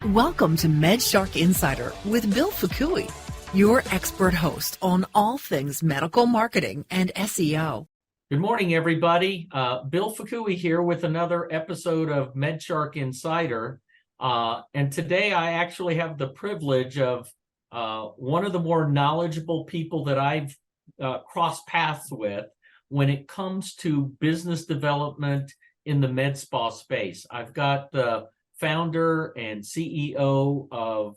Welcome to MedShark Insider with Bill Fukui, your expert host on all things medical marketing and SEO. Good morning, everybody. Bill Fukui here with another episode of MedShark Insider. And today I actually have the privilege of one of the more knowledgeable people that I've crossed paths with when it comes to business development in the med spa space. I've got the founder and CEO of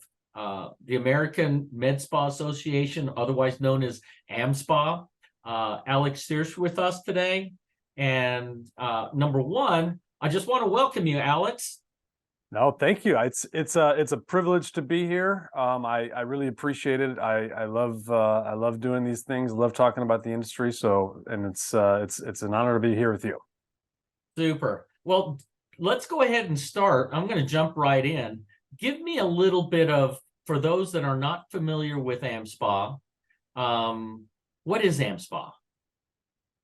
the American Med Spa Association, otherwise known as AmSpa, Alex Thiersch, with us today. And number one, I just want to welcome you, Alex. No, thank you. It's a privilege to be here. I really appreciate it. I love doing these things. Love talking about the industry. And it's an honor to be here with you. Super. Well, let's go ahead and start. I'm going to jump right in. Give me a little bit of, for those that are not familiar with AmSpa, what is AmSpa?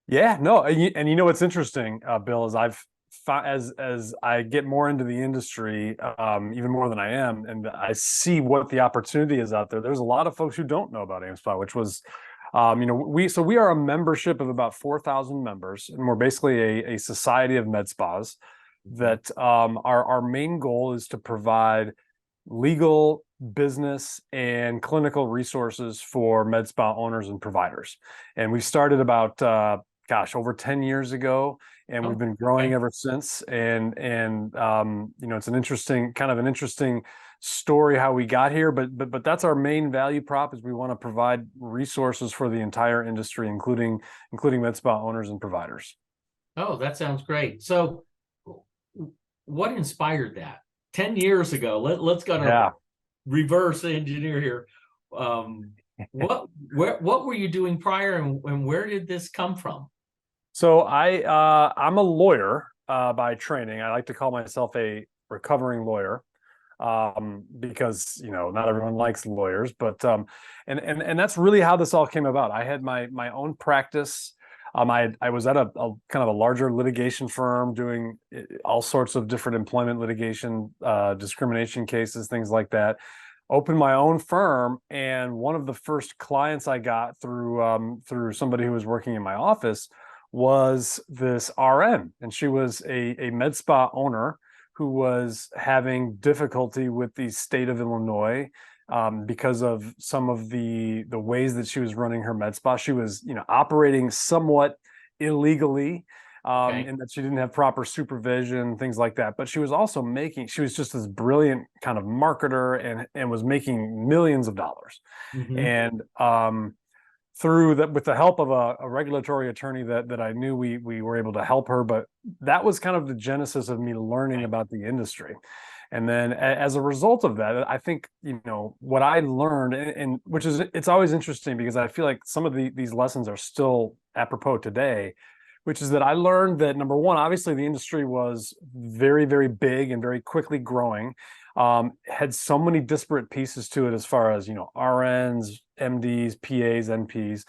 Yeah, no, and you know what's interesting, Bill, is as I get more into the industry, even more than I am, and I see what the opportunity is out there. There's a lot of folks who don't know about AmSpa, which was, we are a membership of about 4,000 members, and we're basically a society of med spas that our main goal is to provide legal, business, and clinical resources for med spa owners and providers. And we started about over 10 years ago, and we've been growing ever since. And it's an interesting story how we got here, but that's our main value prop, is we want to provide resources for the entire industry, including med spa owners and providers. Oh, that sounds great. So what inspired that 10 years ago? Let's go to reverse engineer here. What were you doing prior, and where did this come from? So I'm a lawyer by training. I like to call myself a recovering lawyer because not everyone likes lawyers, but and that's really how this all came about. I had my own practice. I was at a kind of a larger litigation firm doing all sorts of different employment litigation, discrimination cases, things like that. Opened my own firm, and one of the first clients I got through somebody who was working in my office was this RN, and she was a med spa owner who was having difficulty with the state of Illinois because of some of the ways that she was running her med spa. She was, operating somewhat illegally, in that she didn't have proper supervision, things like that. But she was also she was just this brilliant kind of marketer and was making millions of dollars. Mm-hmm. And through that, with the help of a regulatory attorney that I knew, we were able to help her. But that was kind of the genesis of me learning about the industry. And then as a result of that, I think, what I learned, and which is, it's always interesting because I feel like some of these lessons are still apropos today, which is that I learned that, number one, obviously the industry was very, very big and very quickly growing, had so many disparate pieces to it as far as, RNs, MDs, PAs, NPs.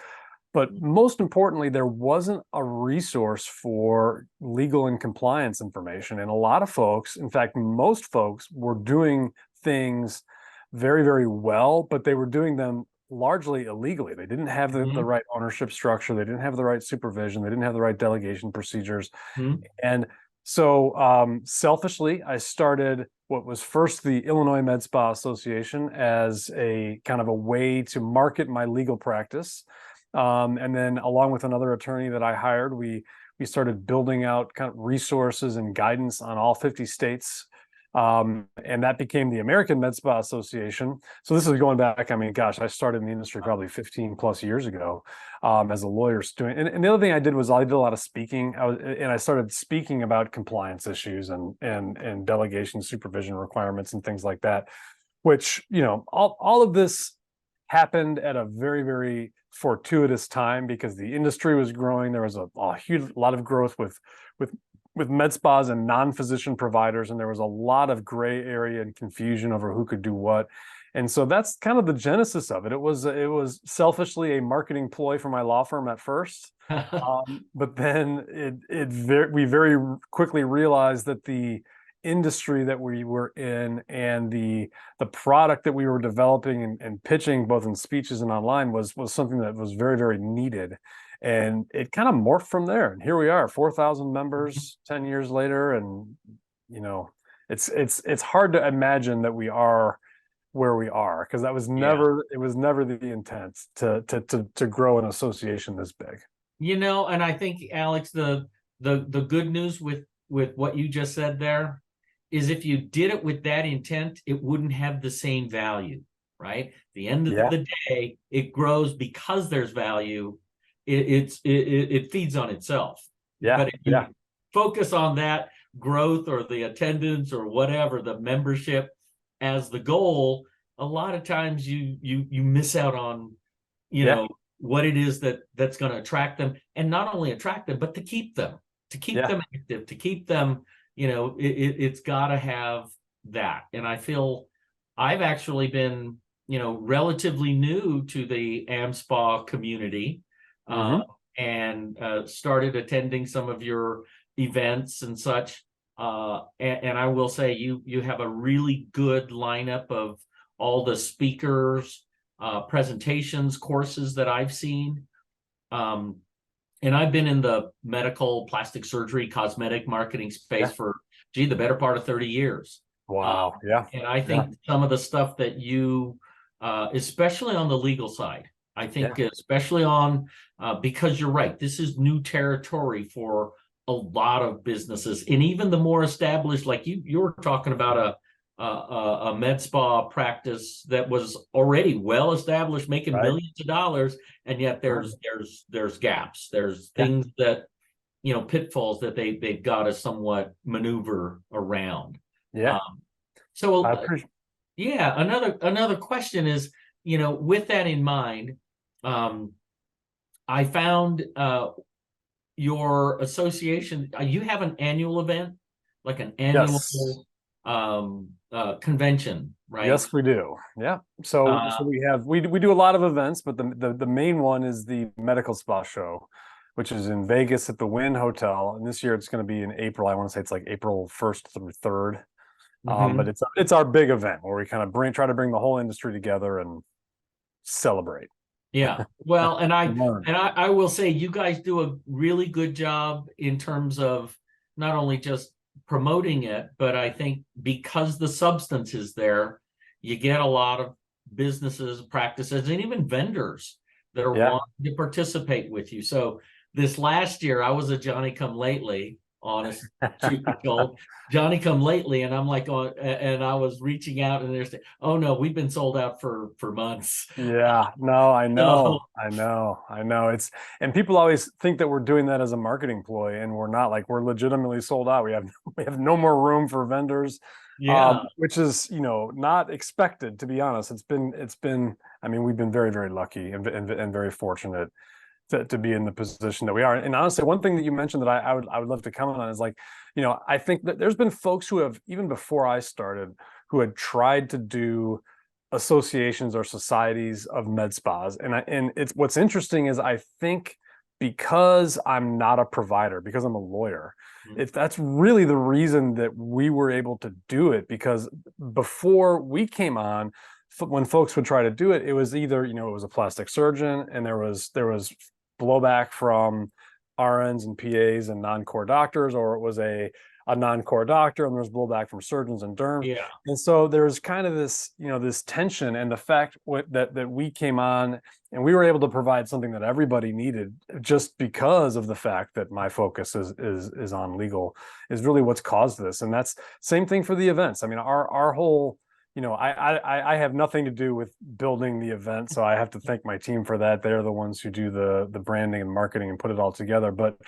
But most importantly, there wasn't a resource for legal and compliance information. And a lot of folks, in fact, most folks, were doing things very, very well, but they were doing them largely illegally. They didn't have the right ownership structure. They didn't have the right supervision. They didn't have the right delegation procedures. And so selfishly, I started what was first the Illinois Med Spa Association as a kind of a way to market my legal practice. And then along with another attorney that I hired, we started building out kind of resources and guidance on all 50 states. And that became the American Med Spa Association. So this is going back, I started in the industry probably 15 plus years ago as a lawyer student. And the other thing I did was I did a lot of speaking. I started speaking about compliance issues and delegation supervision requirements and things like that, which, all of this happened at a very, very fortuitous time because the industry was growing. There was a huge lot of growth with med spas and non-physician providers, and there was a lot of gray area and confusion over who could do what. And so that's kind of the genesis of it. It was selfishly a marketing ploy for my law firm at first, but then we very quickly realized that the industry that we were in and the product that we were developing and pitching both in speeches and online was something that was very, very needed. And it kind of morphed from there. And here we are, 4,000 members 10 years later. And, it's hard to imagine that we are where we are, because that was never, it was never the intent to grow an association this big. And I think, Alex, the good news with what you just said there is if you did it with that intent, it wouldn't have the same value, right? At the end of the day, it grows because there's value. It feeds on itself. But if you focus on that growth or the attendance or whatever, the membership as the goal, a lot of times you miss out on, know, what it is that's going to attract them, and not only attract them, but to keep them active, to keep them, it's got to have that. And I feel I've actually been, relatively new to the AmSpa community, and started attending some of your events and such. And I will say you have a really good lineup of all the speakers, presentations, courses that I've seen. And I've been in the medical, plastic surgery, cosmetic marketing space for, the better part of 30 years. Wow. And I think some of the stuff that you, especially on the legal side, I think especially on, because you're right, this is new territory for a lot of businesses, and even the more established, like you were talking about a med spa practice that was already well established, making millions of dollars, and yet there's gaps, there's things that, pitfalls that they've got to somewhat maneuver around. So I appreciate. Another question is, with that in mind, I found your association, you have an annual event, like an annual convention, right? Yes, we do. So we do a lot of events, but the main one is the Medical Spa Show, which is in Vegas at the Wynn Hotel, and this year it's going to be in April. I want to say it's like April 1st through 3rd. But it's our big event where we kind of try to bring the whole industry together and celebrate. Well, and I will say you guys do a really good job in terms of not only just promoting it, but I think because the substance is there, you get a lot of businesses, practices, and even vendors that are wanting to participate with you. So this last year, I was a Johnny come lately, honest truth be told, Johnny come lately, and I'm like, and I was reaching out, and they're saying, "Oh no, we've been sold out for months." No, I know. It's, and people always think that we're doing that as a marketing ploy, and we're not. Like, we're legitimately sold out. We have no more room for vendors, which is not expected, to be honest. It's been. I mean, we've been very, very lucky and very fortunate to be in the position that we are. And honestly, one thing that you mentioned that I would love to comment on is, like, I think that there's been folks who have, even before I started, who had tried to do associations or societies of med spas. And it's, what's interesting is, I think because I'm not a provider, because I'm a lawyer, that's really the reason that we were able to do it. Because before we came on, when folks would try to do it, it was either, it was a plastic surgeon, and there was blowback from RNs and PAs and non-core doctors, or it was a non-core doctor, and there's blowback from surgeons and derms. And so there's kind of this, this tension, and the fact that we came on and we were able to provide something that everybody needed, just because of the fact that my focus is on legal, is really what's caused this. And that's same thing for the events. I mean, our whole, I have nothing to do with building the event, so I have to thank my team for that. They're the ones who do the branding and marketing and put it all together. But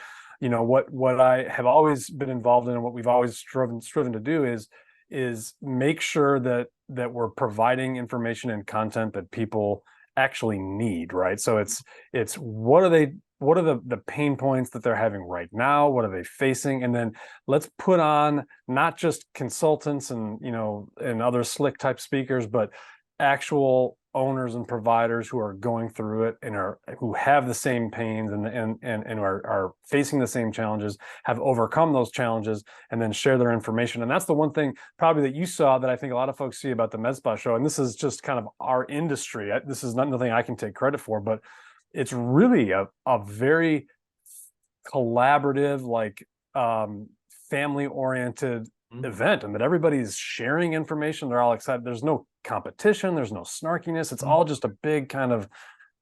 what I have always been involved in, and what we've always striven to do is make sure that we're providing information and content that people actually need, right? So it's what are the pain points that they're having right now? What are they facing? And then let's put on not just consultants and and other slick type speakers, but actual owners and providers who are going through it and who have the same pains and are facing the same challenges, have overcome those challenges, and then share their information. And that's the one thing probably that you saw that I think a lot of folks see about the MedSpa show. And this is just kind of our industry. This is nothing I can take credit for, but it's really a very collaborative, like family-oriented event, and that everybody's sharing information. They're all excited. There's no competition. There's no snarkiness. It's all just a big kind of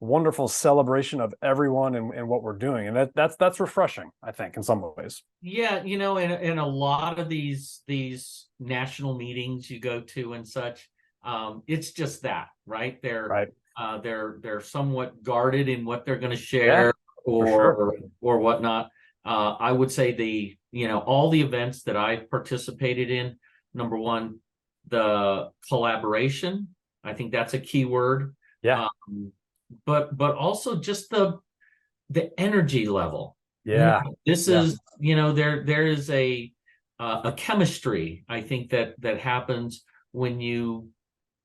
wonderful celebration of everyone and what we're doing. And that's refreshing, I think, in some ways. Yeah, you know, in a lot of these national meetings you go to and such, it's just that, right? They're somewhat guarded in what they're going to share or whatnot. I would say all the events that I've participated in, number one, the collaboration, I think that's a key word. Yeah. But also just the energy level. Yeah. This is, there is a chemistry, I think, that happens when you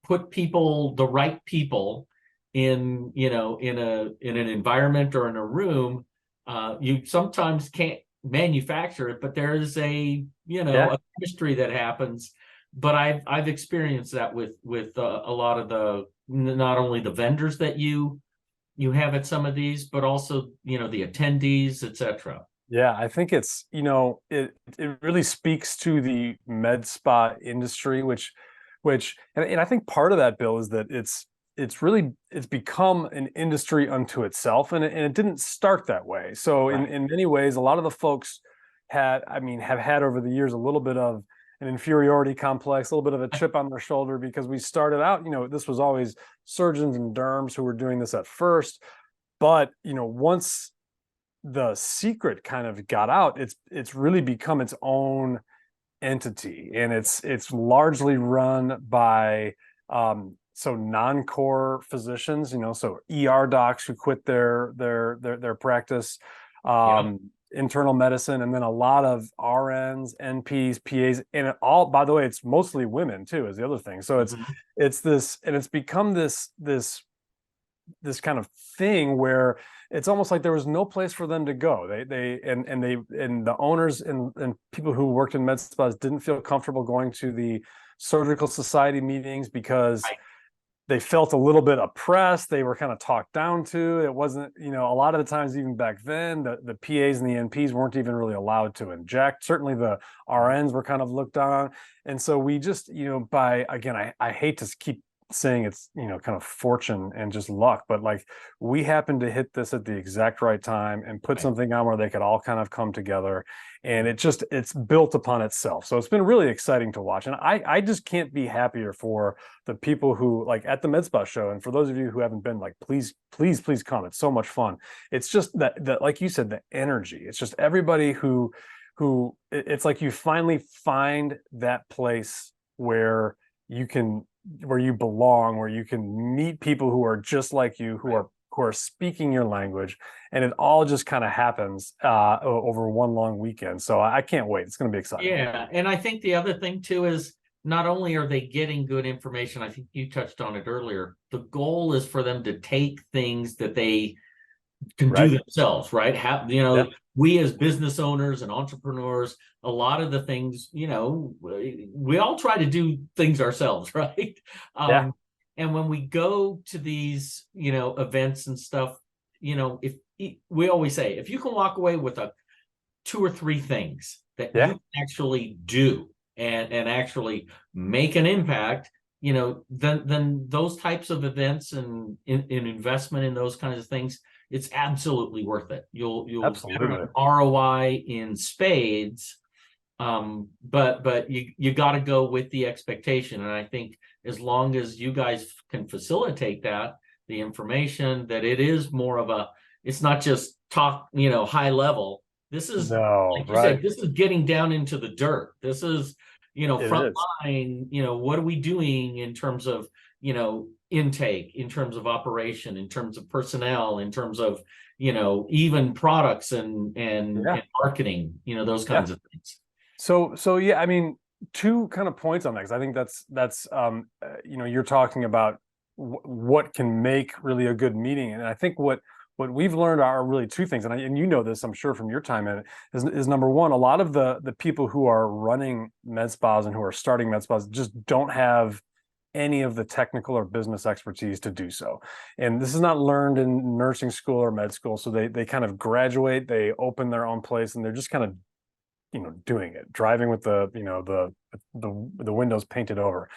put the right people in an environment or in a room. You sometimes can't manufacture it, but there is a chemistry that happens. But I've experienced that with a lot of not only the vendors that you have at some of these, but also the attendees, etc. Yeah, I think it's it really speaks to the med spa industry, which and I think part of that, Bill, is that it's become an industry unto itself, and it didn't start that way. So Right. in many ways, a lot of the folks have had over the years a little bit of an inferiority complex, a little bit of a chip on their shoulder, because we started out, this was always surgeons and derms who were doing this at first. But, once the secret kind of got out, it's really become its own entity, and it's largely run by so non-core physicians, so ER docs who quit their practice, internal medicine, and then a lot of RNs, NPs, PAs, and by the way, it's mostly women too, is the other thing. So it's this, and it's become this kind of thing where it's almost like there was no place for them to go. And the owners and people who worked in med spas didn't feel comfortable going to the surgical society meetings because they felt a little bit oppressed. They were kind of talked down to. It wasn't, a lot of the times, even back then, the PAs and the NPs weren't even really allowed to inject. Certainly the RNs were kind of looked down on. And so we just, I hate to keep saying it's, kind of fortune and just luck, but like we happened to hit this at the exact right time and put something on where they could all kind of come together, and it's built upon itself. So it's been really exciting to watch. And I just can't be happier for the people who, like, at the MedSpa show. And for those of you who haven't been, like, please come. It's so much fun. It's just that like you said, the energy. It's just everybody who it's like you finally find that place where you belong, where you can meet people who are just like you, who are speaking your language, and it all just kind of happens over one long weekend. So I can't wait. It's going to be exciting. Yeah, and I think the other thing too is not only are they getting good information, I think you touched on it earlier, the goal is for them to take things that they can do themselves, right? We as business owners and entrepreneurs, a lot of the things, we all try to do things ourselves, right? And when we go to these, events and stuff, if we always say, if you can walk away with 2 or 3 things that you can actually do and actually make an impact, then those types of events and in investment in those kinds of things, it's absolutely worth it. You'll get an ROI in spades, but you got to go with the expectation. And I think as long as you guys can facilitate that, the information, that it is more of it's not just talk, high level. This is, like you said, this is getting down into the dirt. This is, front line, what are we doing in terms of, intake, in terms of operation, in terms of personnel, in terms of, even products and marketing, those kinds of things. So yeah, I mean, two kind of points on that, because I think that's you're talking about what can make really a good meeting, and I think what we've learned are really two things, and you know this, I'm sure, from your time in it, is number one, a lot of the people who are running med spas and who are starting med spas just don't have any of the technical or business expertise to do so. And this is not learned in nursing school or med school. So they kind of graduate, they open their own place, and they're just kind of, doing it, driving with the windows painted over.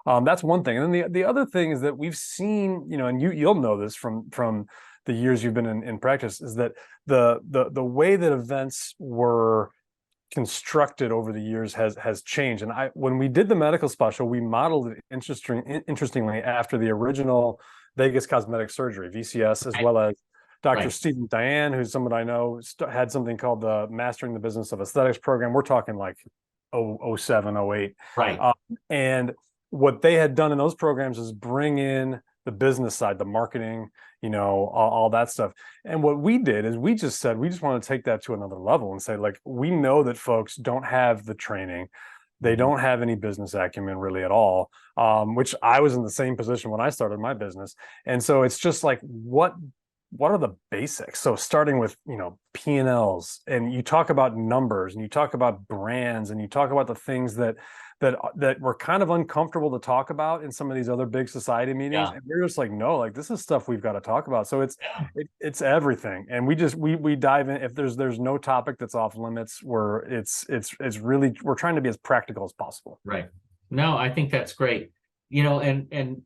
That's one thing. And then the other thing is that we've seen, and you'll know this from the years you've been in practice, is that the way that events were constructed over the years has changed. And when we did the medical spa show, we modeled it interestingly after the original Vegas cosmetic surgery, VCS, as well as Dr. Right. Stephen Diane, who's someone I know, had something called the Mastering the Business of Aesthetics program. We're talking like 07, 08. Right. And what they had done in those programs is bring in the business side, the marketing, all that stuff. And what we did is we just said, we just want to take that to another level and say, like, we know that folks don't have the training. They don't have any business acumen really at all, which I was in the same position when I started my business. And so it's just like, what are the basics? So starting with, P&Ls, and you talk about numbers, and you talk about brands, and you talk about the things that were kind of uncomfortable to talk about in some of these other big society meetings. Yeah. And we're just like, no, like, this is stuff we've got to talk about. So it's everything. And we dive in. If there's no topic that's off limits, it's really, we're trying to be as practical as possible. Right. No, I think that's great. And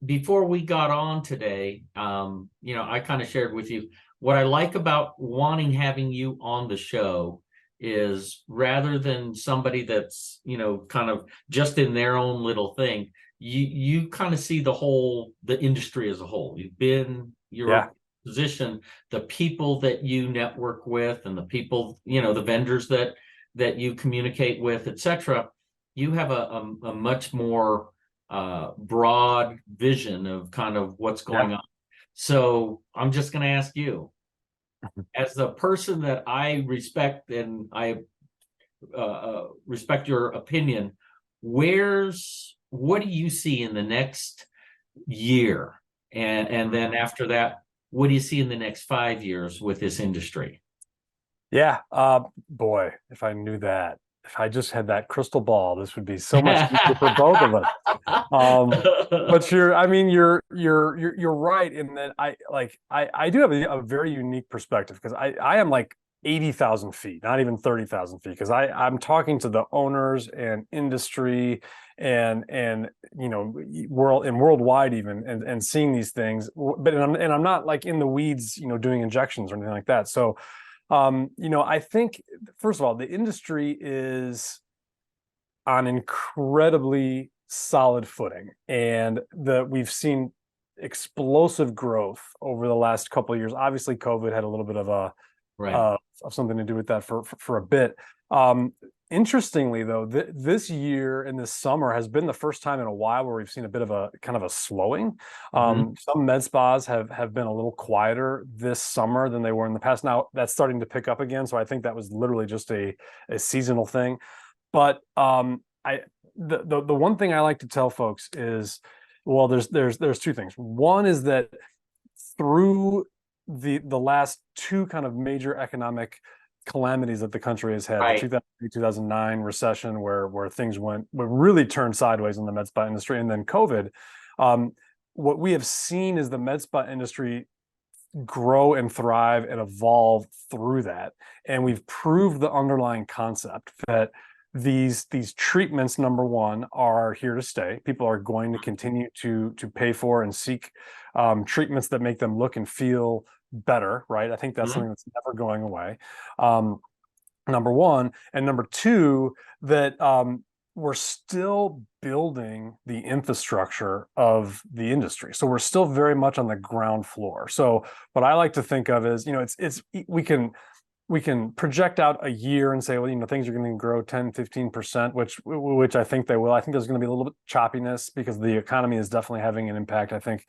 before we got on today, I kind of shared with you what I like about having you on the show is, rather than somebody that's, kind of just in their own little thing, you kind of see the industry as a whole. You've been your position, the people that you network with, and the people, the vendors that you communicate with, etc. You have a much more broad vision of kind of what's going on. So I'm just going to ask you, as the person that I respect, and I respect your opinion, what do you see in the next year? And then after that, what do you see in the next 5 years with this industry? Yeah. Boy, if I knew that. If I just had that crystal ball, this would be so much easier for both of us. But you're right in that I do have a very unique perspective, because I am like 80,000 feet, not even 30,000 feet, because I'm talking to the owners and industry and worldwide even, and seeing these things, but I'm not like in the weeds, doing injections or anything like that. So I think, first of all, the industry is on incredibly solid footing, and we've seen explosive growth over the last couple of years. Obviously, COVID had a little bit of of something to do with that for a bit. Interestingly, though, this year and this summer has been the first time in a while where we've seen a bit of a kind of a slowing. Some med spas have been a little quieter this summer than they were in the past. Now that's starting to pick up again, so I think that was literally just a seasonal thing. But the one thing I like to tell folks is, well, there's two things. One is that through the last two kind of major economic calamities that the country has had, the 2008, 2009 recession, where things really turned sideways in the med spa industry, and then COVID, what we have seen is the med spa industry grow and thrive and evolve through that. And we've proved the underlying concept that these treatments, number one, are here to stay. People are going to continue to pay for and seek treatments that make them look and feel better, right? I think that's something that's never going away. Number one. And number two, that we're still building the infrastructure of the industry. So we're still very much on the ground floor. So what I like to think of is, we can project out a year and say, well, things are going to grow 10, 15%, which I think they will. I think there's going to be a little bit of choppiness because the economy is definitely having an impact. I think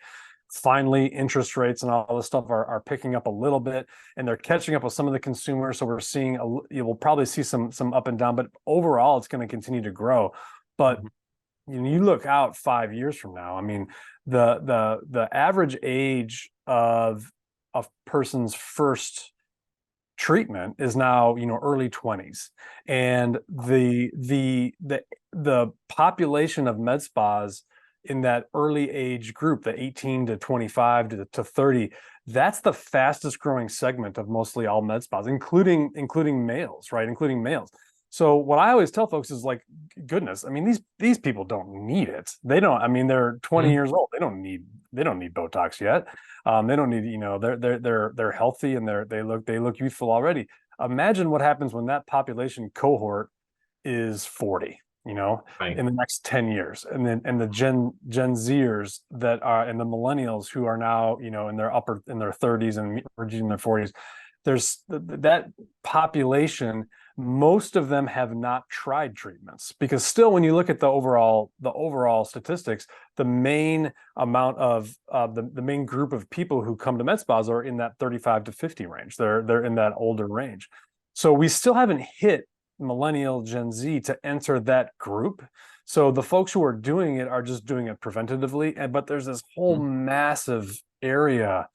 finally interest rates and all this stuff are picking up a little bit, and they're catching up with some of the consumers. So we're seeing you will probably see some up and down, but overall it's going to continue to grow. But you look out 5 years from now, I mean, the average age of a person's first treatment is now, early 20s, and the population of med spas in that early age group, the 18 to 25 to 30, that's the fastest growing segment of mostly all med spas, including males, right? Including males. So what I always tell folks is, like, goodness, I mean, these people don't need it. They don't. I mean, they're 20 years old. They don't need Botox yet. They don't need, they're healthy, and they look youthful already. Imagine what happens when that population cohort is 40, Right. in the next 10 years, and the Gen Zers that are, and the millennials who are now, in their 30s and in their 40s. There's that population. Most of them have not tried treatments, because still, when you look at the overall statistics, the main amount of the main group of people who come to med spas are in that 35 to 50 range. They're in that older range. So we still haven't hit millennial Gen Z to enter that group. So the folks who are doing it are just doing it preventatively, but there's this whole massive area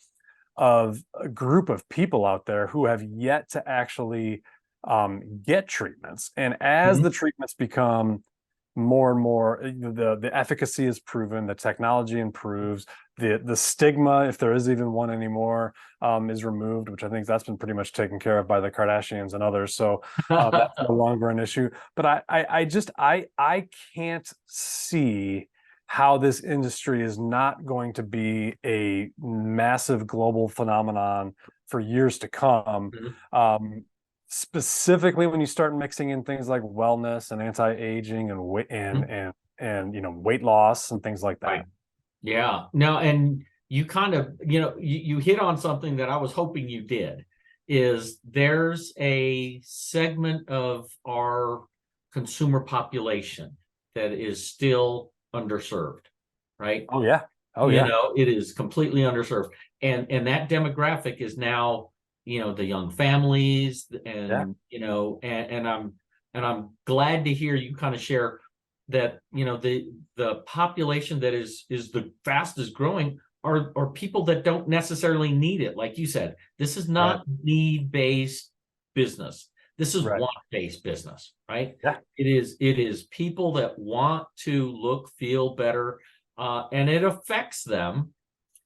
of a group of people out there who have yet to actually get treatments. And as the treatments become more and more, the efficacy is proven, the technology improves, the stigma, if there is even one anymore, is removed, which I think that's been pretty much taken care of by the Kardashians and others. So that's no longer an issue. But I can't see how this industry is not going to be a massive global phenomenon for years to come. Specifically when you start mixing in things like wellness and anti-aging and weight loss and things like that. Right. Yeah. No, and you kind of, you hit on something that I was hoping you did, is there's a segment of our consumer population that is still underserved, right? Oh yeah. It is completely underserved. And that demographic is now, the young families, and I'm glad to hear you kind of share that, the population that is the fastest growing are people that don't necessarily need it. Like you said, this is not need-based business. This is want-based business, right? Yeah. It is people that want to look, feel better, and it affects them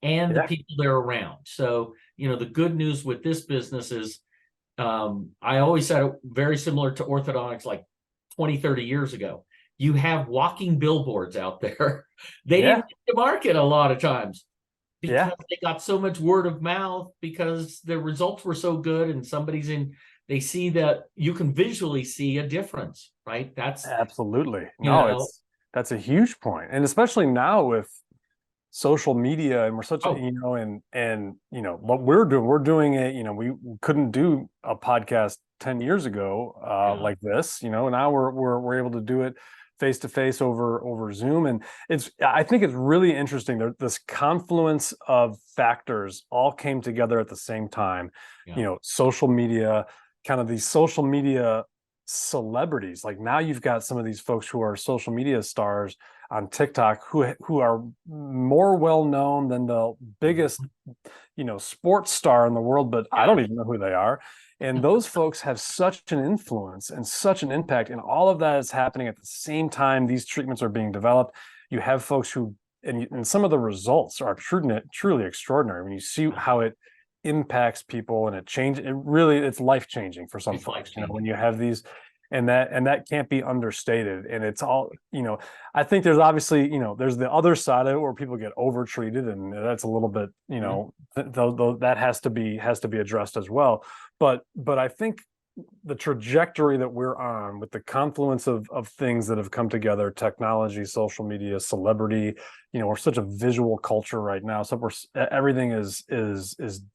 and the people they're around. So, the good news with this business is, I always said it very similar to orthodontics like 20, 30 years ago. You have walking billboards out there. They didn't hit the market a lot of times because they got so much word of mouth, because the results were so good, and they see that you can visually see a difference, right? That's absolutely. That's a huge point. And especially now with social media, and we're such a, what we're doing it, we couldn't do a podcast 10 years ago like this, now we're able to do it face to face over Zoom. And I think it's really interesting. This confluence of factors all came together at the same time. Social media, kind of these social media celebrities. Like, now you've got some of these folks who are social media stars on TikTok who are more well known than the biggest, sports star in the world, but I don't even know who they are. And those folks have such an influence and such an impact, and all of that is happening at the same time these treatments are being developed. You have folks who, and some of the results are truly extraordinary when you see how it impacts people, and it's life-changing for some folks, when you have these. And that can't be understated. And it's all, I think there's obviously, there's the other side of it where people get overtreated, and that's a little bit, that has to be addressed as well. But I think the trajectory that we're on, with the confluence of things that have come together, technology, social media, celebrity, we're such a visual culture right now. So everything is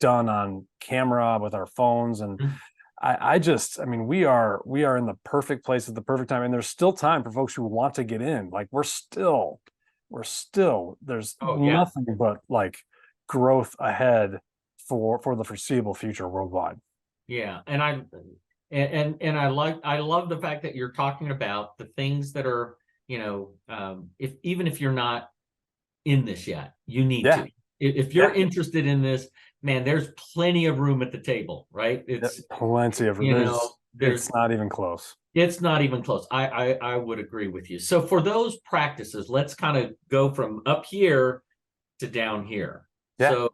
done on camera with our phones, and we are in the perfect place at the perfect time. And there's still time for folks who want to get in. Like, there's nothing but, like, growth ahead for the foreseeable future worldwide. Yeah, and I love the fact that you're talking about the things that are, if even if you're not in this yet, you need Yeah. to. If you're interested in this, man, there's plenty of room at the table, right? It's plenty of room. It's not even close. It's not even close. I would agree with you. So for those practices, let's kind of go from up here to down here. Yeah.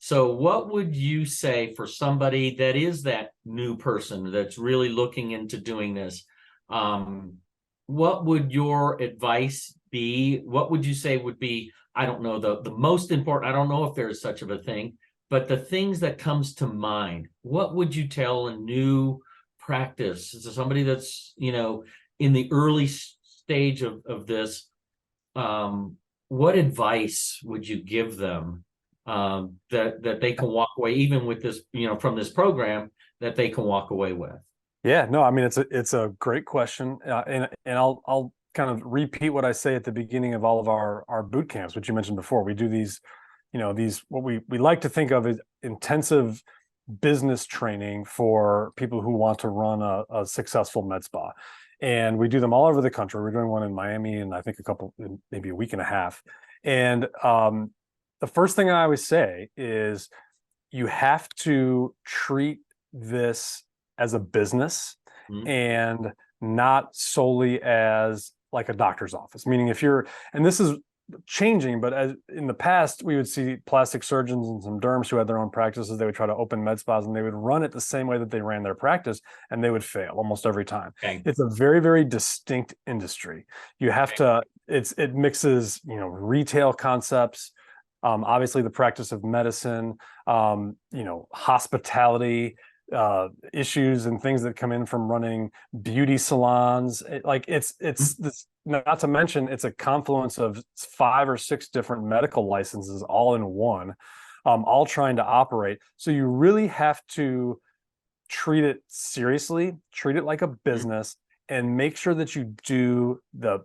So what would you say for somebody that is that new person that's really looking into doing this? What would your advice be? What would you say would be, I don't know, the most important, I don't know if there is such of a thing, but the things that comes to mind, what would you tell a new practice? So somebody that's, in the early stage of this, what advice would you give them that they can walk away, even with this, from this program, that they can walk away with? Yeah, no, I mean, it's a great question, and I'll kind of repeat what I say at the beginning of all of our boot camps, which you mentioned before. We do these what we like to think of as intensive business training for people who want to run a successful med spa, and we do them all over the country. We're doing one in Miami, and I think maybe a week and a half. And the first thing I always say is you have to treat this as a business and not solely as like a doctor's office. Meaning and this is changing, but as in the past, we would see plastic surgeons and some derms who had their own practices. They would try to open med spas and they would run it the same way that they ran their practice, and they would fail almost every time. Okay. It's a very, very distinct industry. You have to, it mixes, retail concepts, obviously the practice of medicine, hospitality, issues and things that come in from running beauty salons. It's this, not to mention it's a confluence of 5 or 6 different medical licenses all in one, all trying to operate. So you really have to treat it seriously, treat it like a business, and make sure that you do the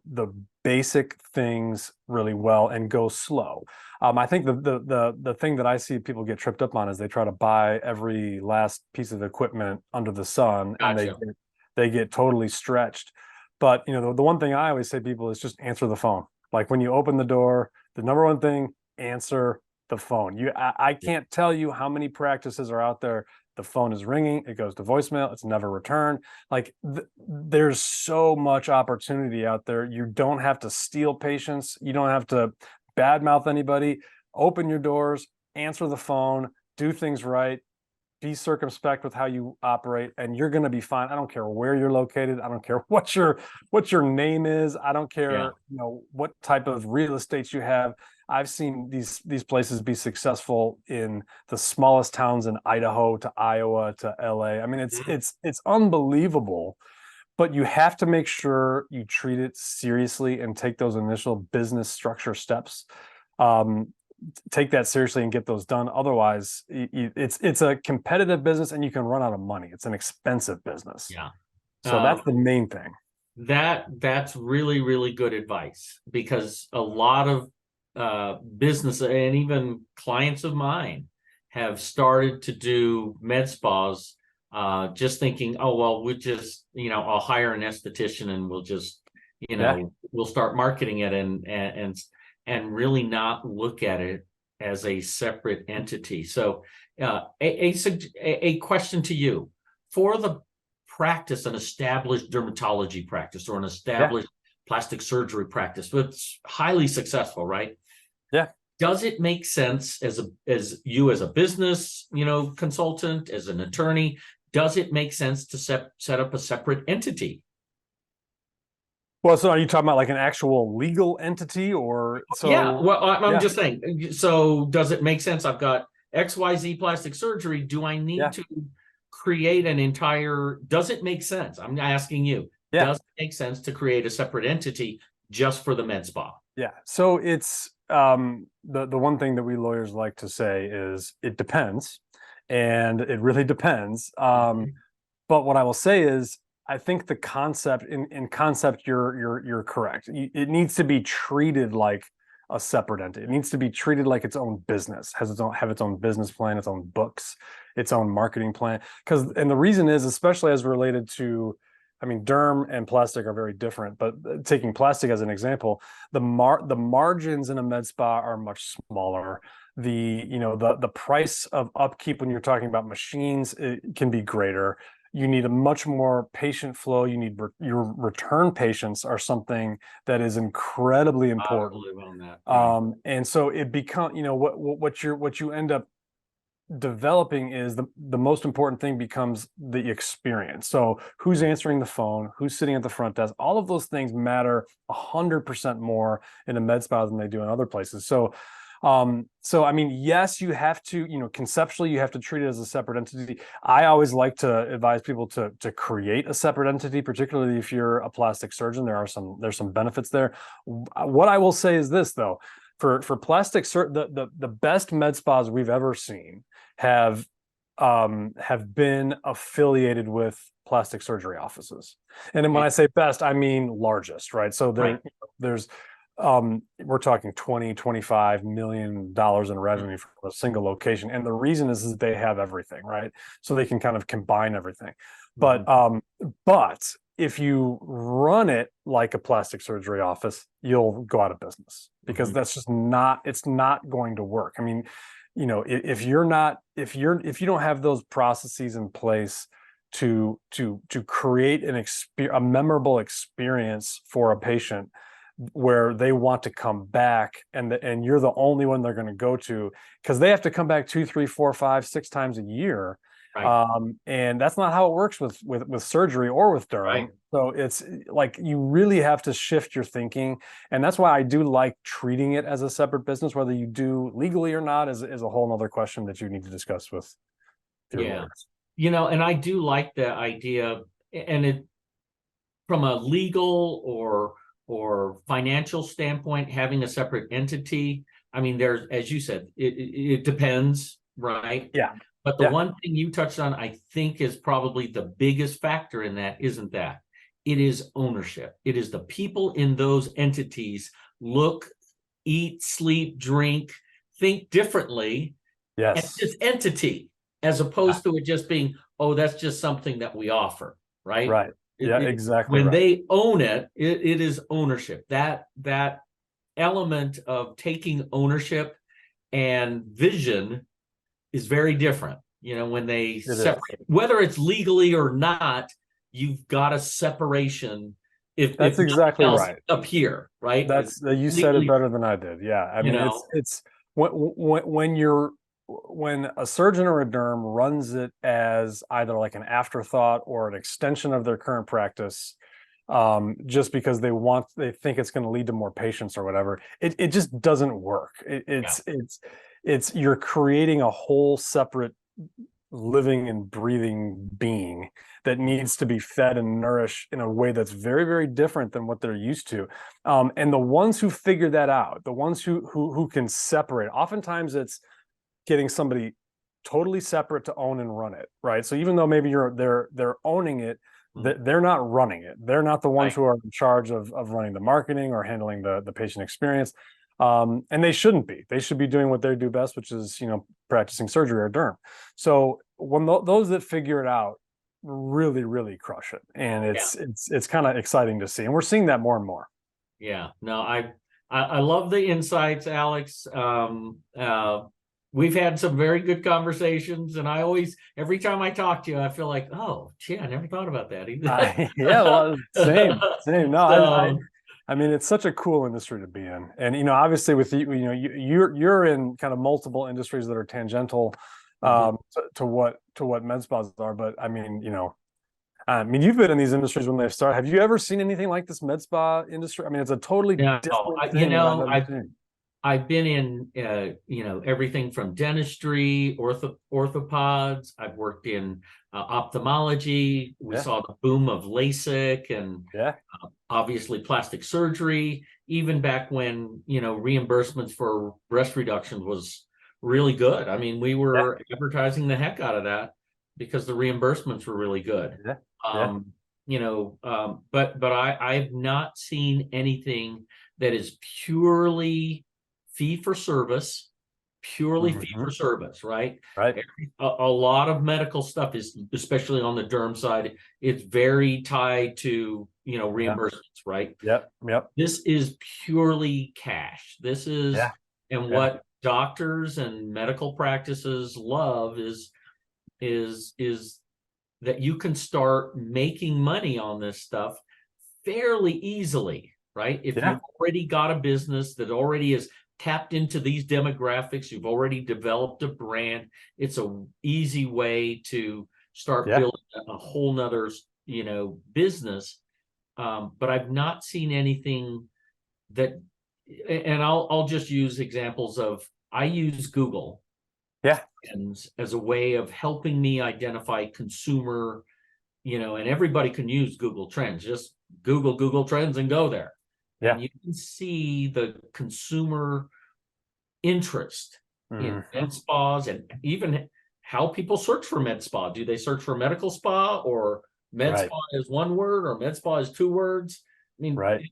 basic things really well and go slow. I think the thing that I see people get tripped up on is they try to buy every last piece of equipment under the sun. Gotcha. And they get totally stretched. But the one thing I always say to people is just answer the phone. Like when you open the door, the number one thing, answer the phone. I can't tell you how many practices are out there. The phone is ringing, it goes to voicemail, it's never returned. Like there's so much opportunity out there. You don't have to steal patients. You don't have to badmouth anybody. Open your doors, answer the phone, do things right, be circumspect with how you operate, and you're going to be fine. I don't care where you're located. I don't care what your name is. I don't care, what type of real estate you have. I've seen these places be successful in the smallest towns in Idaho to Iowa to LA. I mean, it's unbelievable, but you have to make sure you treat it seriously and take those initial business structure steps. Take that seriously and get those done. Otherwise, it's a competitive business and you can run out of money. It's an expensive business. Yeah. So that's the main thing. That's really, really good advice, because a lot of business and even clients of mine have started to do med spas, just thinking, oh, well, we'll just, I'll hire an esthetician and we'll just, we'll start marketing it and really not look at it as a separate entity. So a question to you: for the practice, an established dermatology practice or an established plastic surgery practice that's highly successful, right? Yeah. Does it make sense as you as a business, consultant, as an attorney, does it make sense to set up a separate entity? Well, so are you talking about like an actual legal entity or so? Yeah, well, I'm just saying, so does it make sense? I've got XYZ plastic surgery. Do I need to create an entire, does it make sense? I'm asking you, does it make sense to create a separate entity just for the med spa? Yeah. So it's the one thing that we lawyers like to say is it depends, and it really depends. But what I will say is, I think the concept in concept, you're correct. It needs to be treated like a separate entity. It needs to be treated like its own business, have its own business plan, its own books, its own marketing plan. And the reason is, especially as related to, I mean, derm and plastic are very different, but taking plastic as an example, the margins in a med spa are much smaller. The price of upkeep when you're talking about machines, it can be greater. You need a much more patient flow. You need your return patients are something that is incredibly important. I believe on that. Yeah. And so it becomes, what you end up developing is the most important thing becomes the experience. So who's answering the phone, who's sitting at the front desk, all of those things matter 100% more in a med spa than they do in other places. So I mean, yes, you have to, conceptually, you have to treat it as a separate entity. I always like to advise people to create a separate entity, particularly if you're a plastic surgeon. There's some benefits there. What I will say is this, though, for plastic, the best med spas we've ever seen have been affiliated with plastic surgery offices. And then when I say best, I mean largest, right? So there's we're talking $20-25 million in revenue for a single location, and the reason is that they have everything, right? So they can kind of combine everything. But if you run it like a plastic surgery office, you'll go out of business, because that's just it's not going to work. I mean, if you don't have those processes in place to create a memorable experience for a patient, where they want to come back, and you're the only one they're going to go to, because they have to come back 2, 3, 4, 5, 6 times a year. And that's not how it works with surgery or with derm. So it's like, you really have to shift your thinking. And that's why I do like treating it as a separate business. Whether you do legally or not is a whole nother question that you need to discuss with your lawyers. And I do like the idea, and it, from a legal or financial standpoint, having a separate entity. I mean, there's, as you said, it depends, right? Yeah. But the one thing you touched on, I think, is probably the biggest factor in that, isn't that? It is ownership. It is the people in those entities look, eat, sleep, drink, think differently. Yes. As this entity, as opposed to it just being, oh, that's just something that we offer, right? Right. Exactly. When they own it, it is ownership. That element of taking ownership and vision is very different. When they separate, whether it's legally or not, you've got a separation. That's exactly right. Up here, right? You said it better than I did. Yeah. I mean, it's when a surgeon or a derm runs it as either like an afterthought or an extension of their current practice, just because they think it's going to lead to more patients or whatever, it just doesn't work. It's you're creating a whole separate living and breathing being that needs to be fed and nourished in a way that's very, very different than what they're used to. And the ones who figure that out, the ones who can separate, oftentimes it's getting somebody totally separate to own and run it, right? So even though maybe they're owning it, they're not running it. They're not the ones who are in charge of running the marketing or handling the patient experience. And they shouldn't be. They should be doing what they do best, which is, practicing surgery or derm. So when those that figure it out really, really crush it. And it's kind of exciting to see. And we're seeing that more and more. Yeah, no, I love the insights, Alex. We've had some very good conversations, and every time I talk to you, I feel like, oh, gee, I never thought about that either. Well, same. No, I mean, it's such a cool industry to be in, and obviously with you're in kind of multiple industries that are tangential to what med spas are. But I mean, you've been in these industries when they started. Have you ever seen anything like this med spa industry? I mean, it's a totally different thing. I've been in, everything from dentistry, orthopods. I've worked in ophthalmology. We saw the boom of LASIK and obviously plastic surgery, even back when, reimbursements for breast reduction was really good. I mean, we were advertising the heck out of that because the reimbursements were really good. But I've not seen anything that is purely fee for service, purely fee Mhm. for service, right? Right. A lot of medical stuff is, especially on the derm side, it's very tied to, Yeah. reimbursements, right? Yep. Yep. This is purely cash. This is, Yeah. and Yeah. what doctors and medical practices love is that you can start making money on this stuff fairly easily, right? If Yeah. you've already got a business that already is tapped into these demographics, you've already developed a brand, it's a easy way to start Yeah. building a whole nother, business. But I've not seen anything that, and I'll just use examples of, I use Google Yeah. and as a way of helping me identify consumer, and everybody can use Google Trends. Just Google Trends and go there. Yeah. And you can see the consumer interest in Mhm. med spas, and even how people search for med spa. Do they search for medical spa, or med Right. spa is one word, or med spa is two words? I mean, Right.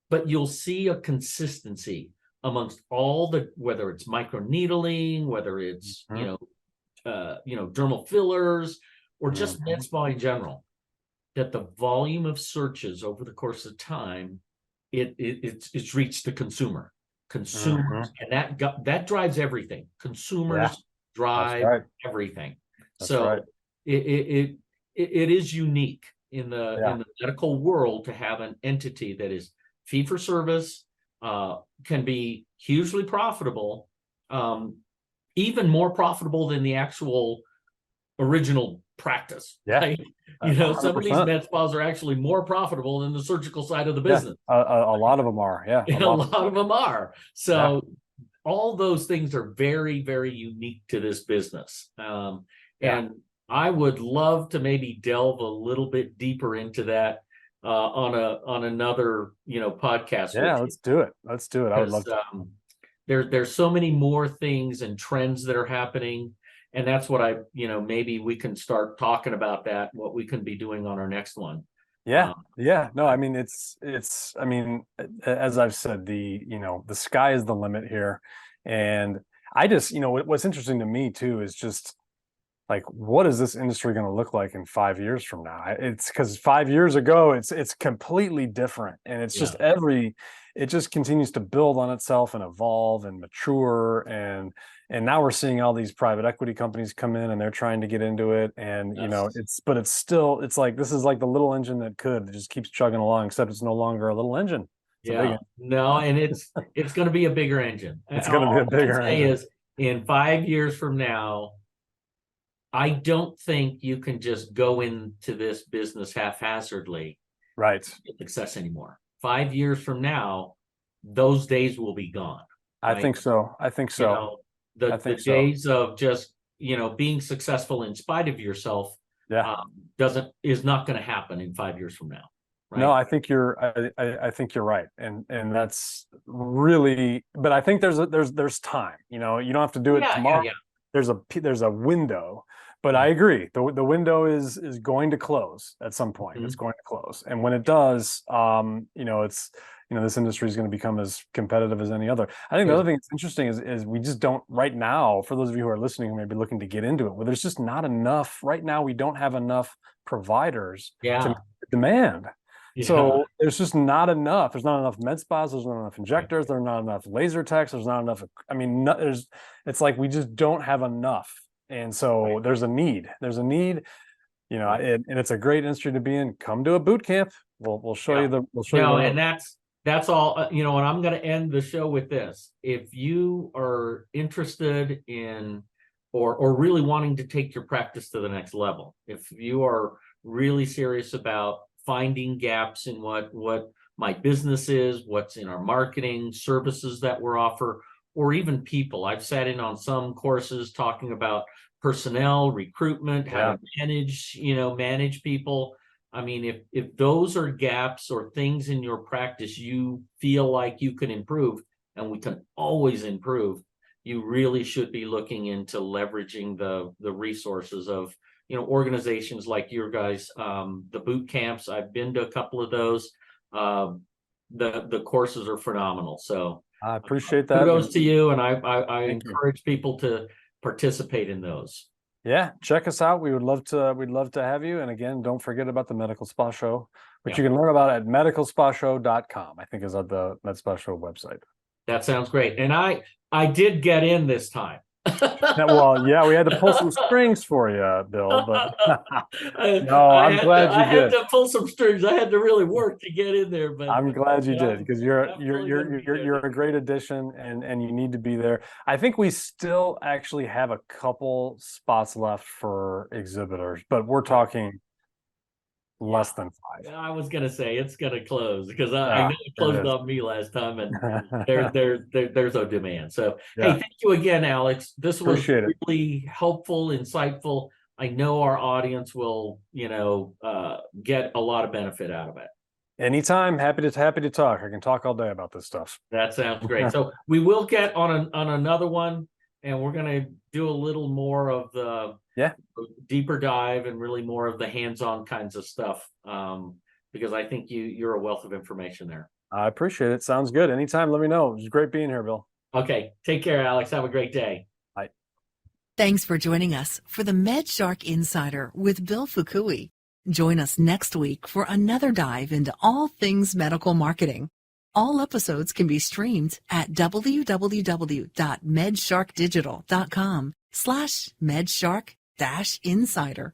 but you'll see a consistency amongst all the, whether it's microneedling, whether it's, Mhm. dermal fillers, or just med Mhm. spa in general, that the volume of searches over the course of time, it's reached the consumers, Mhm. and that drives everything. Yeah. Consumers That's drive right. everything. That's right. So it is unique in the Yeah. medical world to have an entity that is fee for service, can be hugely profitable, um, even more profitable than the actual original practice, Yeah. right? Some of these 100%. med spas are actually more profitable than the surgical side of the Yeah. business. A lot of them are. Yeah. A lot of them are. Yeah. So all those things are very, very unique to this business. Yeah. And I would love to maybe delve a little bit deeper into that on another podcast with Yeah. you. Let's do it. Let's do it. I would love Because to. there's so many more things and trends that are happening, and that's what maybe we can start talking about that, what we can be doing on our next one. Yeah. Um, Yeah. No, I mean, I mean, as I've said, the sky is the limit here. And I just, what's interesting to me too is just like, what is this industry going to look like in 5 years from now? It's because 5 years ago, it's completely different, and it's just yeah. it just continues to build on itself and evolve and mature, and now we're seeing all these private equity companies come in and they're trying to get into it, and Yes. it's still, it's like this is like the little engine that could, it just keeps chugging along, except it's no longer a little engine, it's a big Yeah. engine. No, and it's going to be a bigger engine. It's going to be a All I can bigger say engine. is, in 5 years from now, I don't think you can just go into this business haphazardly Right. get success anymore. 5 years from now, those days will be gone. I Right? think so. I think You so. know, I the think so. days of just being successful in spite of yourself, Yeah. is not going to happen in 5 years from now. Right? No, I think I think you're right, and that's really. But I think there's time. You don't have to do it tomorrow. Yeah. There's a window, but I agree. The window is going to close at some point. Mhm. It's going to close, and when it does, it's this industry is going to become as competitive as any other. I think the other thing that's interesting is we just don't right now. For those of you who are listening, who may be looking to get into it, well, there's just not enough right now. We don't have enough providers to Yeah. meet the demand. Yeah. So there's just not enough. There's not enough med spas. There's not enough injectors. There's not enough laser techs. There's not enough. I mean, it's like we just don't have enough. And so there's a need. There's a need, and it's a great industry to be in. Come to a boot camp. We'll show you the No, road. and that's all. And I'm going to end the show with this. If you are interested in, or really wanting to take your practice to the next level, if you are really serious about finding gaps in what my business is, what's in our marketing, services that we're offer, or even people. I've sat in on some courses talking about personnel, recruitment, how to manage people. I mean, if those are gaps or things in your practice you feel like you can improve, and we can always improve, you really should be looking into leveraging the resources of organizations like your guys, the boot camps. I've been to a couple of those. The courses are phenomenal. So I appreciate that. Kudos to you, and I Thank you. encourage people to participate in those. Yeah, check us out. We'd love to have you. And again, don't forget about the Medical Spa Show, which you can learn about at medicalspashow.com, I think is at the Med Spa Show website. That sounds great. And I did get in this time. Well, yeah, we had to pull some strings for you, Bill, but no, I'm glad you did. I had to pull some strings. I had to really work to get in there, but I'm glad you did, because you're a great addition, and you need to be there. I think we still actually have a couple spots left for exhibitors, but we're talking less than 5. I was gonna say it's gonna close, because I know it closed on me last time, and there's no demand. So hey, thank you again, Alex. This was really helpful, insightful. I know our audience will, get a lot of benefit out of it. Anytime, happy to talk. I can talk all day about this stuff. That sounds great. So we will get on another one, and we're gonna do a little more of the deeper dive and really more of the hands-on kinds of stuff, because I think you're a wealth of information there. I appreciate it. Sounds good. Anytime, let me know. It was great being here, Bill. Okay, take care, Alex. Have a great day. Bye. Thanks for joining us for the MedShark Insider with Bill Fukui. Join us next week for another dive into all things medical marketing. All episodes can be streamed at www.medsharkdigital.com/MedShark-Insider.